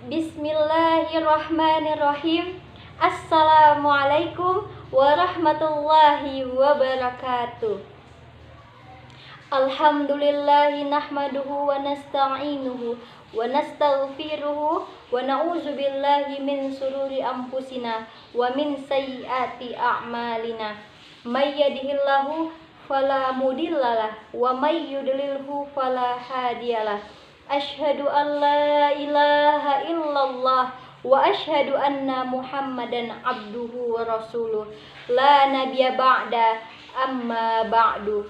Bismillahirrahmanirrahim. Assalamualaikum warahmatullahi wabarakatuh. Alhamdulillahi nahmaduhu wa nasta'inuhu wa nastaghfiruhu wa na'udzu billahi min sururi anfusina wa min sayyiati a'malina. May yahdihillahu fala mudhillalah wa may yudlilhu fala hadiyalah. Asyhadu an la ilaha illallah wa asyhadu anna Muhammadan abduhu wa rasuluh. La nabiyya ba'da, amma ba'du.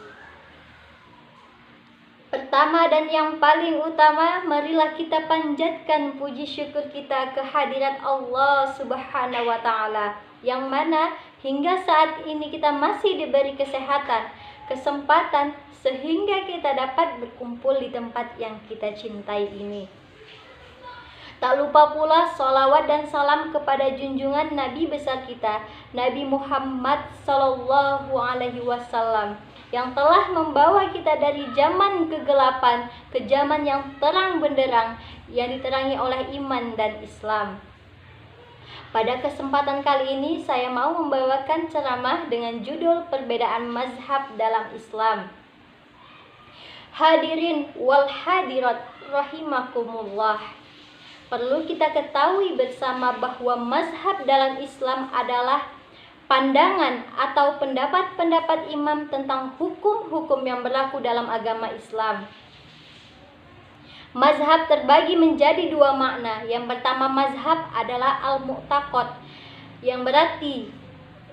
Pertama dan yang paling utama, marilah kita panjatkan puji syukur kita kehadirat Allah Subhanahu wa Ta'ala, yang mana hingga saat ini kita masih diberi kesehatan, kesempatan, sehingga kita dapat berkumpul di tempat yang kita cintai ini. Tak lupa pula sholawat dan salam kepada junjungan Nabi besar kita, Nabi Muhammad Sallallahu Alaihi Wasallam, yang telah membawa kita dari zaman kegelapan ke zaman yang terang benderang, yang diterangi oleh iman dan Islam. Pada kesempatan kali ini saya mau membawakan ceramah dengan judul perbedaan mazhab dalam Islam. Hadirin wal hadirat rahimakumullah. Perlu kita ketahui bersama bahwa mazhab dalam Islam adalah pandangan atau pendapat-pendapat imam tentang hukum-hukum yang berlaku dalam agama Islam. Mazhab terbagi menjadi dua makna. Yang pertama, mazhab adalah al-mu'taqad, yang berarti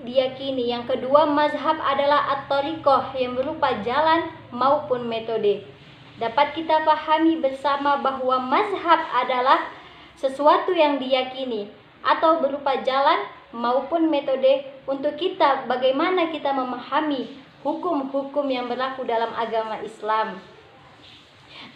diyakini. Yang kedua, mazhab adalah at-thariqah, yang berupa jalan maupun metode. Dapat kita pahami bersama bahwa mazhab adalah sesuatu yang diyakini atau berupa jalan maupun metode untuk kita bagaimana kita memahami hukum-hukum yang berlaku dalam agama Islam.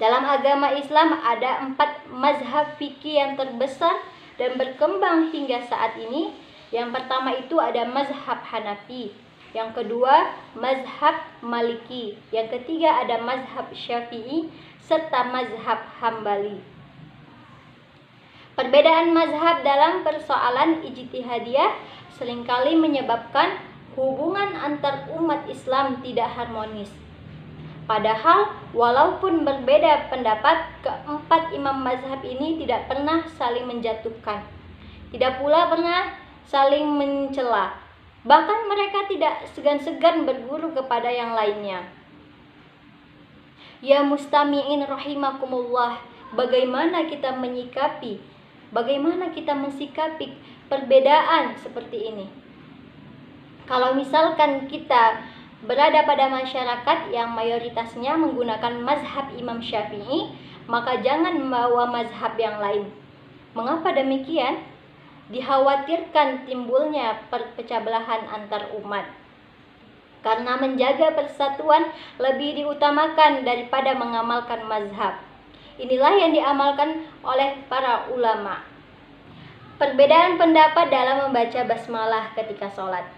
Dalam agama Islam ada 4 mazhab fikih yang terbesar dan berkembang hingga saat ini. Yang pertama itu ada mazhab Hanafi, yang kedua mazhab Maliki, yang ketiga ada mazhab Syafi'i, serta mazhab Hambali. Perbedaan mazhab dalam persoalan ijtihadiyah seringkali menyebabkan hubungan antar umat Islam tidak harmonis. Padahal walaupun berbeda pendapat, keempat imam mazhab ini tidak pernah saling menjatuhkan, tidak pula pernah saling mencela. Bahkan mereka tidak segan-segan berguru kepada yang lainnya. Ya mustami'in rahimakumullah, bagaimana kita menyikapi, bagaimana kita mensikapi perbedaan seperti ini? Kalau misalkan kita berada pada masyarakat yang mayoritasnya menggunakan mazhab Imam Syafi'i, maka jangan membawa mazhab yang lain. Mengapa demikian? Dikhawatirkan timbulnya perpecah belahan antar umat. Karena menjaga persatuan lebih diutamakan daripada mengamalkan mazhab. Inilah yang diamalkan oleh para ulama. Perbedaan pendapat dalam membaca basmalah ketika sholat.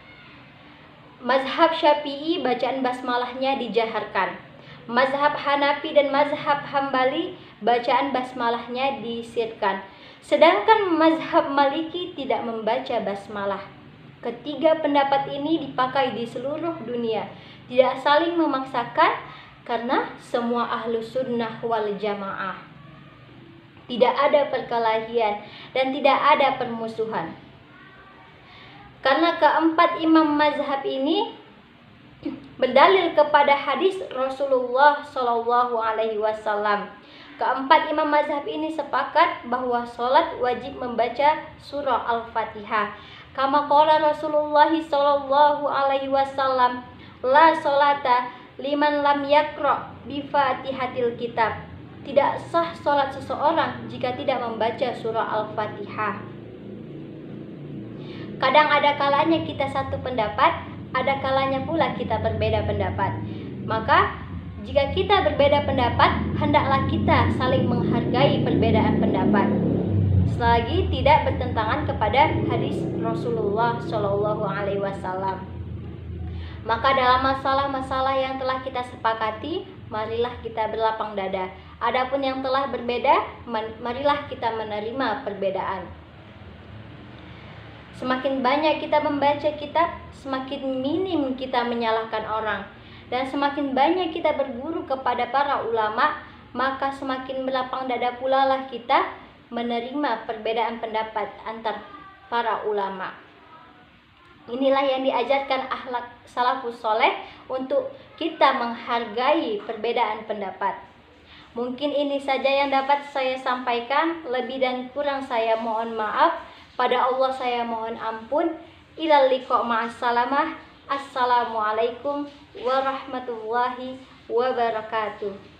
Mazhab Syafi'i bacaan basmalahnya dijaharkan. Mazhab Hanafi dan mazhab Hambali bacaan basmalahnya disirkan. Sedangkan mazhab Maliki tidak membaca basmalah. Ketiga pendapat ini dipakai di seluruh dunia, tidak saling memaksakan karena semua ahlu sunnah wal jamaah. Tidak ada perkelahian dan tidak ada permusuhan. Karena keempat imam mazhab ini berdalil kepada hadis Rasulullah Shallallahu Alaihi Wasallam. Keempat imam mazhab ini sepakat bahwa sholat wajib membaca surah Al-Fatihah. Kama qala Rasulullah Shallallahu Alaihi Wasallam, la sholata liman lam yaqra bi Fatihatil kitab. Tidak sah sholat seseorang jika tidak membaca surah Al-Fatihah. Kadang ada kalanya kita satu pendapat, ada kalanya pula kita berbeda pendapat. Maka jika kita berbeda pendapat, hendaklah kita saling menghargai perbedaan pendapat, selagi tidak bertentangan kepada hadis Rasulullah Shallallahu Alaihi Wasallam. Maka dalam masalah-masalah yang telah kita sepakati, marilah kita berlapang dada. Adapun yang telah berbeda, marilah kita menerima perbedaan. Semakin banyak kita membaca kitab, semakin minim kita menyalahkan orang. Dan semakin banyak kita berguru kepada para ulama, maka semakin berlapang dada pula lah kita menerima perbedaan pendapat antar para ulama. Inilah yang diajarkan akhlak salafus soleh untuk kita menghargai perbedaan pendapat. Mungkin ini saja yang dapat saya sampaikan. Lebih dan kurang saya mohon maaf. Pada Allah saya mohon ampun. Ilal liqa ma'assalamah. Assalamualaikum warahmatullahi wabarakatuh.